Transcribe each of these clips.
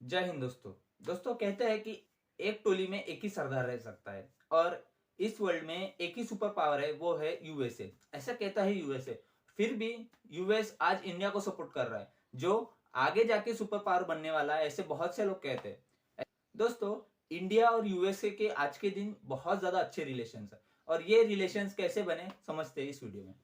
जय हिंद दोस्तों। दोस्तों कहते हैं कि एक टोली में एक ही सरदार रह सकता है और इस वर्ल्ड में एक ही सुपर पावर है, वो है यूएसए। ऐसा कहता है यूएसए। फिर भी यूएस आज इंडिया को सपोर्ट कर रहा है, जो आगे जाके सुपर पावर बनने वाला है, ऐसे बहुत से लोग कहते हैं। दोस्तों, इंडिया और यूएसए के आज के दिन बहुत ज्यादा अच्छे रिलेशंस है और ये रिलेशंस कैसे बने समझते हैं इस वीडियो में।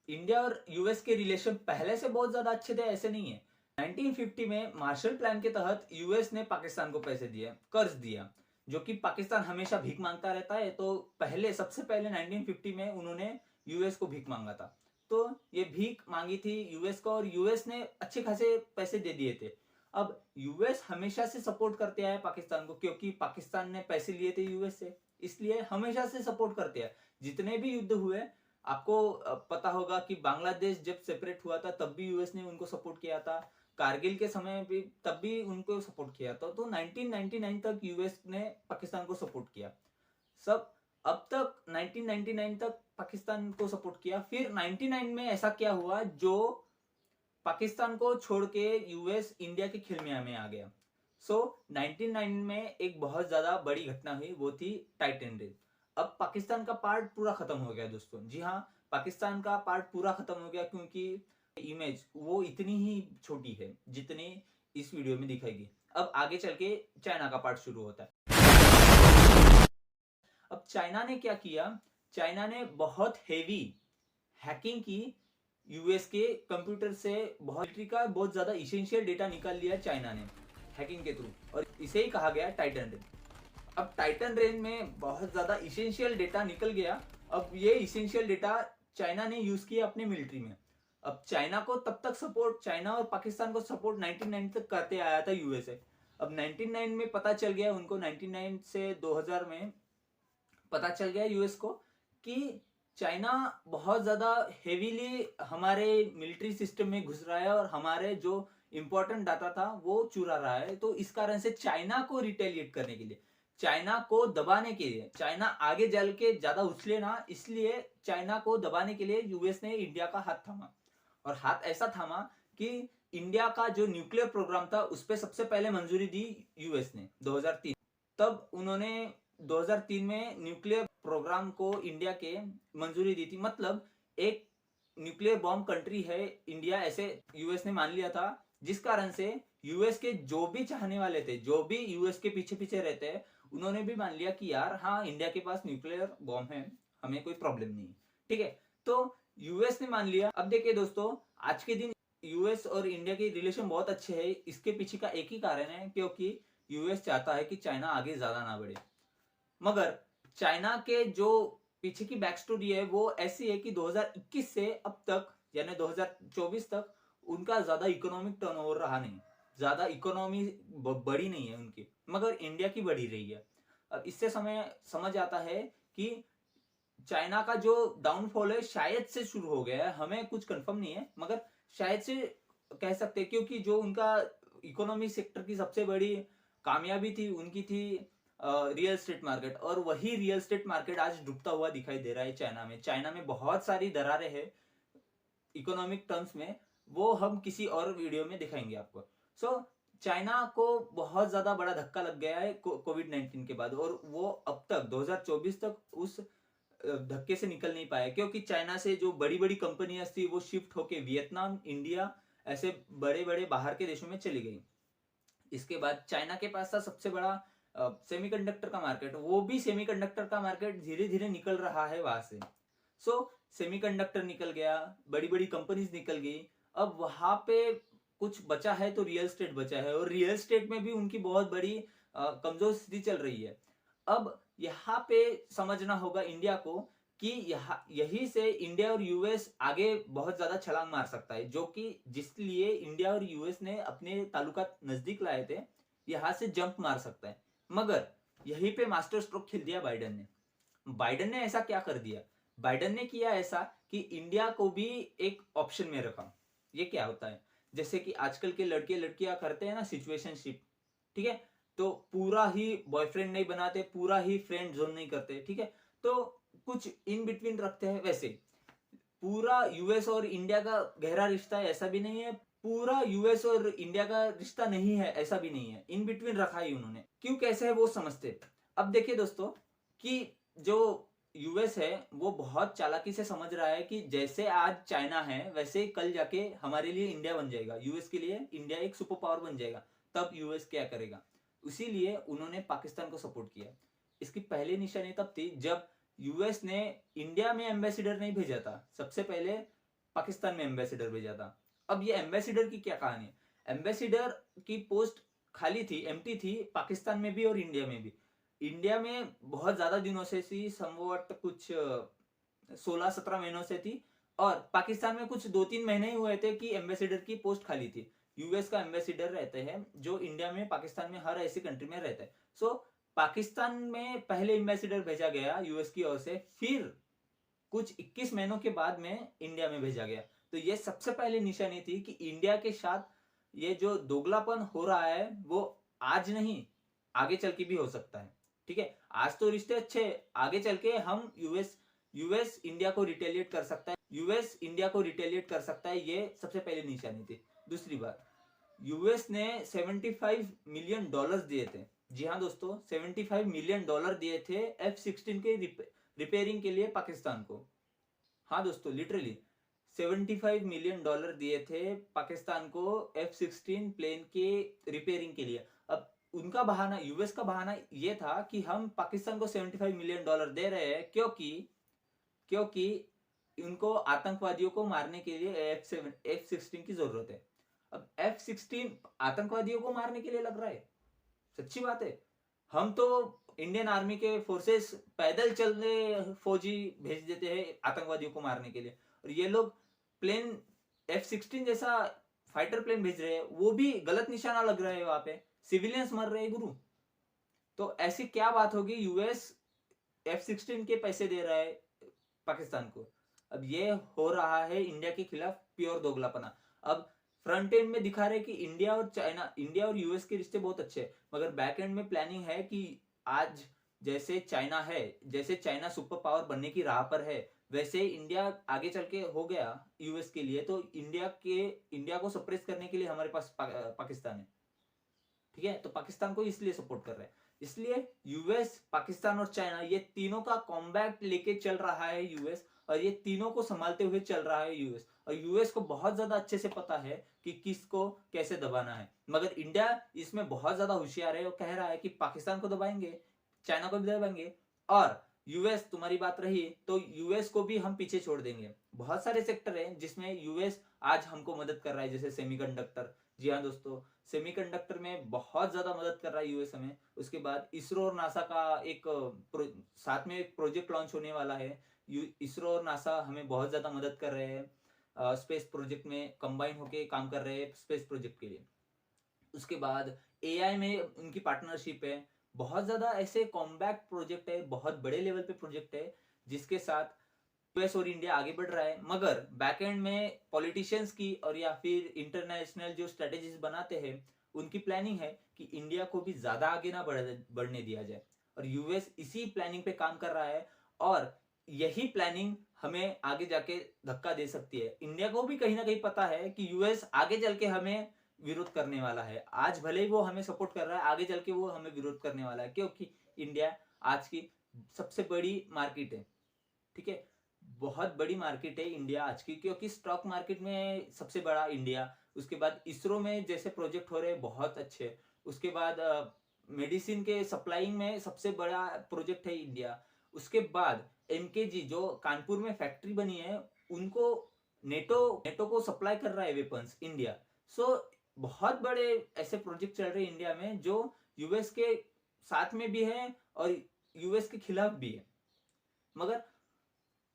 इंडिया और यूएस के रिलेशन पहले से बहुत ज्यादा अच्छे थे ऐसे नहीं है। 1950 में मार्शल प्लान के तहत यूएस ने पाकिस्तान को पैसे दिए, कर्ज दिया, जो कि पाकिस्तान हमेशा भीख मांगता रहता है। तो सबसे पहले 1950 में उन्होंने यूएस को भीख मांगा था। तो ये भीख मांगी थी यूएस को और यूएस ने अच्छे खासे पैसे दे दिए थे। अब यूएस हमेशा से सपोर्ट करते आया पाकिस्तान को, क्योंकि पाकिस्तान ने पैसे लिए थे यूएस से, इसलिए हमेशा से सपोर्ट करते आए। जितने भी युद्ध हुए, आपको पता होगा कि बांग्लादेश जब सेपरेट हुआ था तब भी यूएस ने उनको सपोर्ट किया था। कारगिल के समय भी तब भी उनको सपोर्ट किया था। तो 1999 तक यूएस ने पाकिस्तान को सपोर्ट किया। सब अब तक 1999 तक पाकिस्तान को सपोर्ट किया। फिर 99 में ऐसा क्या हुआ जो पाकिस्तान को छोड़ के यूएस इंडिया के खेल में आ गया। 1999 में एक बहुत ज्यादा बड़ी घटना हुई, वो थी टाइटन रेल। अब पाकिस्तान का पार्ट पूरा खत्म हो गया दोस्तों। जी हाँ, पाकिस्तान का पार्ट पूरा खत्म हो गया, क्योंकि इमेज वो इतनी ही छोटी है जितनी इस वीडियो में दिखाएगी। अब आगे चल के चाइना का पार्ट शुरू होता है। अब चाइना ने क्या किया? चाइना ने बहुत हेवी हैकिंग की, यूएस के कंप्यूटर से बहुत ज्यादा इसेंशियल डेटा निकाल लिया चाइना ने हैकिंग के थ्रू, और इसे ही कहा गया टाइटन रेन। अब टाइटन रेन में बहुत ज्यादा इसेंशियल डेटा निकल गया। अब ये इसेंशियल डेटा चाइना ने यूज किया अपने मिलिट्री में। अब चाइना को तब तक सपोर्ट, चाइना और पाकिस्तान को सपोर्ट 1999 तक करते आया था यूएसए। अब 1999 में पता चल गया उनको, 1999 से 2000 में पता चल गया यूएस को कि चाइना बहुत ज्यादा हेवीली हमारे मिलिट्री सिस्टम में घुस रहा है और हमारे जो इंपॉर्टेंट डाटा था वो चुरा रहा है। तो इस कारण से चाइना को रिटेलिएट करने के लिए, चाइना को दबाने के लिए, चाइना आगे जल के ज्यादा उछले ना, इसलिए चाइना को दबाने के लिए यूएस ने इंडिया का हाथ थामा। और हाथ ऐसा थामा कि इंडिया का जो न्यूक्लियर प्रोग्राम था उस पर सबसे पहले मंजूरी दी यूएस ने 2003। तब उन्होंने 2003 में न्यूक्लियर प्रोग्राम को इंडिया के मंजूरी दी थी। मतलब एक न्यूक्लियर बॉम्ब कंट्री है इंडिया, ऐसे यूएस ने मान लिया था। जिस कारण से यूएस के जो भी चाहने वाले थे, जो भी यूएस के पीछे पीछे रहते हैं, उन्होंने भी मान लिया कि यार हाँ, इंडिया के पास न्यूक्लियर बॉम्ब है, हमें कोई प्रॉब्लम नहीं। ठीक है, तो यूएस ने मान लिया। अब देखिए दोस्तों, आज के दिन यूएस और इंडिया के रिलेशन बहुत अच्छे हैं। इसके पीछे का एक ही कारण है, क्योंकि यूएस चाहता है कि चाइना आगे ज्यादा ना बढ़े। मगर चाइना के जो पीछे की बैक स्टोरी है वो ऐसी है कि 2021 से अब तक, यानी 2024 तक, उनका ज्यादा इकोनॉमिक टर्नओवर रहा नहीं, ज्यादा इकोनॉमी बड़ी नहीं है उनकी, मगर इंडिया की बढ़ी रही है। अब इससे समझ आता है कि चाइना का जो डाउनफॉल है शायद से शुरू हो गया है। हमें कुछ कंफर्म नहीं है, मगर शायद से कह सकते हैं, क्योंकि जो उनका इकोनॉमी सेक्टर की सबसे बड़ी कामयाबी थी उनकी थी रियल एस्टेट मार्केट, और वही रियल एस्टेट मार्केट आज डूबता हुआ दिखाई दे रहा है चाइना में। चाइना में बहुत सारी दरारें हैं इकोनॉमिक टर्म्स में, वो हम किसी और वीडियो में दिखाएंगे आपको। चाइना को बहुत ज्यादा बड़ा धक्का लग गया है कोविड-19 के बाद, और वो अब तक 2024 तक उस धक्के से निकल नहीं पाया, क्योंकि चाइना से जो बड़ी बड़ी कंपनियां थी वो शिफ्ट होके वियतनाम, इंडिया, ऐसे बड़े बड़े बाहर के देशों में चली गई। इसके बाद चाइना के पास था सबसे बड़ा सेमीकंडक्टर का मार्केट, वो भी सेमीकंडक्टर का मार्केट धीरे धीरे निकल रहा है वहां से। सेमीकंडक्टर निकल गया, बड़ी बड़ी कंपनीज निकल गई। अब वहां पे कुछ बचा है तो रियल एस्टेट बचा है, और रियल एस्टेट में भी उनकी बहुत बड़ी कमजोर स्थिति चल रही है। अब यहाँ पे समझना होगा इंडिया को कि यही से इंडिया और यूएस आगे बहुत ज्यादा छलांग मार सकता है, जो कि जिसलिए इंडिया और यूएस ने अपने ताल्लुकात नजदीक लाए थे, यहां से जंप मार सकता है। मगर यहीं पे मास्टर स्ट्रोक खेल दिया बाइडन ने। बाइडन ने ऐसा क्या कर दिया? बाइडन ने किया ऐसा कि इंडिया को भी एक ऑप्शन में रखा। ये क्या होता है? जैसे कि आजकल के लड़के लड़कियां करते हैं ना सिचुएशनशिप, ठीक है, तो पूरा ही बॉयफ्रेंड नहीं बनाते, पूरा ही फ्रेंड जोन नहीं करते, ठीक है, तो कुछ इन बिटवीन रखते हैं। वैसे पूरा यूएस और इंडिया का गहरा रिश्ता है ऐसा भी नहीं है, पूरा यूएस और इंडिया का रिश्ता नहीं है ऐसा भी नहीं है, इन बिटवीन रखा ही उन्होंने। क्यों कैसे है वो समझते। अब देखिए दोस्तों कि जो यूएस है वो बहुत चालाकी से समझ रहा है कि जैसे आज चाइना है वैसे कल जाके हमारे लिए इंडिया बन जाएगा, यूएस के लिए इंडिया एक सुपर पावर बन जाएगा, तब यूएस क्या करेगा। इसीलिए उन्होंने पाकिस्तान को सपोर्ट किया। इसकी पहली निशानी तब थी जब यूएस ने इंडिया में एम्बेसडर नहीं भेजा था, सबसे पहले पाकिस्तान में एम्बेसडर भेजा था। अब ये एम्बेसडर की क्या कहानी है। एम्बेसडर की पोस्ट खाली थी, एम्प्टी थी, पाकिस्तान में भी और इंडिया में भी। इंडिया में बहुत ज्यादा दिनों से थी, समवट कुछ 16-17 महीनों से थी, और पाकिस्तान में कुछ 2-3 महीने ही हुए थे कि एम्बेसडर की पोस्ट खाली थी। यूएस का एम्बेसडर रहते हैं जो इंडिया में, पाकिस्तान में, हर ऐसी कंट्री में रहता है। सो पाकिस्तान में पहले एम्बेसडर भेजा गया यूएस की ओर से, फिर कुछ 21 महीनों के बाद में इंडिया में भेजा गया। तो ये सबसे पहले निशानी थी कि इंडिया के साथ ये जो दोगलापन हो रहा है वो आज नहीं आगे चल के भी हो सकता है। ठीक है, आज तो रिश्ते अच्छे, आगे चल के हम यूएस इंडिया को रिटेलिएट कर सकता है, यूएस इंडिया को रिटेलिएट कर सकता है, ये सबसे पहले निशानी थी। दूसरी बात, यूएस ने $75 मिलियन दिए थे। जी हाँ दोस्तों, $75 मिलियन दिए थे F-16 के रिपेयरिंग के लिए पाकिस्तान को। हाँ दोस्तों, लिटरली $75 मिलियन दिए थे पाकिस्तान को F-16 प्लेन के रिपेयरिंग के लिए। अब उनका बहाना, यूएस का बहाना ये था कि हम पाकिस्तान को $75 मिलियन दे रहे हैं क्योंकि उनको आतंकवादियों को मारने के लिए F-16 की जरूरत है। अब F-16 आतंकवादियों को मारने के लिए लग रहा है, सच्ची बात है। हम तो इंडियन आर्मी के फोर्सेस पैदल चलने फौजी भेज देते हैं आतंकवादियों को मारने के लिए, और ये लोग प्लेन F-16 जैसा फाइटर प्लेन भेज रहे हैं, वो भी गलत निशाना लग रहा है, वहां पे सिविलियंस मर रहे हैं गुरु। तो ऐसी क्या बात होगी, यूएस F-16 के पैसे दे रहा है पाकिस्तान को। अब ये हो रहा है इंडिया के खिलाफ प्योर दोगलापना। अब फ्रंट एंड में दिखा रहे कि इंडिया और यूएस के रिश्ते बहुत अच्छे हैं, मगर बैक एंड में प्लानिंग है कि आज जैसे चाइना सुपर पावर बनने की राह पर है, वैसे इंडिया आगे चल के हो गया यूएस के लिए, तो इंडिया को सप्रेस करने के लिए हमारे पास पाकिस्तान है। ठीक है, तो पाकिस्तान को इसलिए सपोर्ट कर रहा है। इसलिए यूएस, पाकिस्तान और चाइना, ये तीनों का कॉम्बैट लेके चल रहा है यूएस, और ये तीनों को संभालते हुए चल रहा है यूएस। और यूएस को बहुत ज्यादा अच्छे से पता है कि किसको कैसे दबाना है, मगर इंडिया इसमें बहुत ज्यादा होशियार है। वो कह रहा है कि पाकिस्तान को दबाएंगे, चाइना को भी दबाएंगे, और यूएस, तुम्हारी बात रही तो यूएस को भी हम पीछे छोड़ देंगे। बहुत सारे सेक्टर हैं जिसमें यूएस आज हमको मदद कर रहा है, जैसे सेमीकंडक्टर। जी हाँ दोस्तों, सेमीकंडक्टर में बहुत ज्यादा मदद कर रहा है यूएस हमें। उसके बाद इसरो और नासा का एक साथ में एक प्रोजेक्ट लॉन्च होने वाला है। इसरो और नासा हमें बहुत ज्यादा मदद कर रहे हैं, स्पेस प्रोजेक्ट में कंबाइन होके काम कर रहे हैं स्पेस प्रोजेक्ट के लिए। उसके बाद एआई में उनकी पार्टनरशिप है। बहुत ज्यादा ऐसे कॉम्बैक्ट प्रोजेक्ट है, बहुत बड़े लेवल पे प्रोजेक्ट है जिसके साथ यूएस और इंडिया आगे बढ़ रहा है। मगर बैकएंड में पॉलिटिशियंस की और या फिर इंटरनेशनल जो स्ट्रेटेजीज बनाते हैं, उनकी प्लानिंग है कि इंडिया को भी ज्यादा आगे ना बढ़ने दिया जाए, और यूएस इसी प्लानिंग पे काम कर रहा है, और यही प्लानिंग हमें आगे जाके धक्का दे सकती है। इंडिया को भी कहीं ना कहीं पता है कि यूएस आगे चल के हमें विरोध करने वाला है। आज भले ही वो हमें सपोर्ट कर रहा है, आगे चल के वो हमें विरोध करने वाला है, क्योंकि इंडिया आज की सबसे बड़ी मार्केट है। ठीक है, बहुत बड़ी मार्केट है इंडिया आज की, क्योंकि स्टॉक मार्केट में सबसे बड़ा इंडिया। उसके बाद इसरो में जैसे प्रोजेक्ट हो रहे हैं बहुत अच्छे। उसके बाद मेडिसिन के सप्लाइंग में सबसे बड़ा प्रोजेक्ट है इंडिया। उसके बाद एमकेजी जो कानपुर में फैक्ट्री बनी है, उनको नेटो को सप्लाई कर रहा है वेपन्स इंडिया। सो बहुत बड़े ऐसे प्रोजेक्ट चल रहे हैं इंडिया में जो यूएस के साथ में भी है और यूएस के खिलाफ भी है। मगर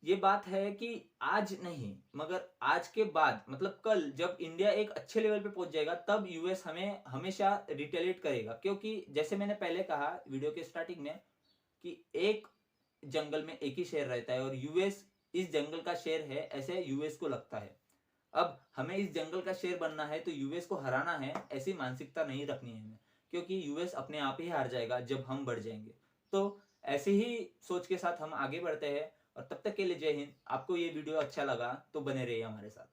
ये बात है कि आज नहीं, मगर आज के बाद, मतलब कल जब इंडिया एक अच्छे लेवल पे पहुंच जाएगा, तब यूएस हमें हमेशा रिटेलिएट करेगा। क्योंकि जैसे मैंने पहले कहा वीडियो के स्टार्टिंग में कि एक जंगल में एक ही शेर रहता है, और यूएस इस जंगल का शेर है, ऐसे यूएस को लगता है। अब हमें इस जंगल का शेर बनना है तो यूएस को हराना है, ऐसी मानसिकता नहीं रखनी है हमें, क्योंकि यूएस अपने आप ही हार जाएगा जब हम बढ़ जाएंगे। तो ऐसे ही सोच के साथ हम आगे बढ़ते हैं। और तब तक के लिए जय हिंद। आपको ये वीडियो अच्छा लगा तो बने रहिए हमारे साथ।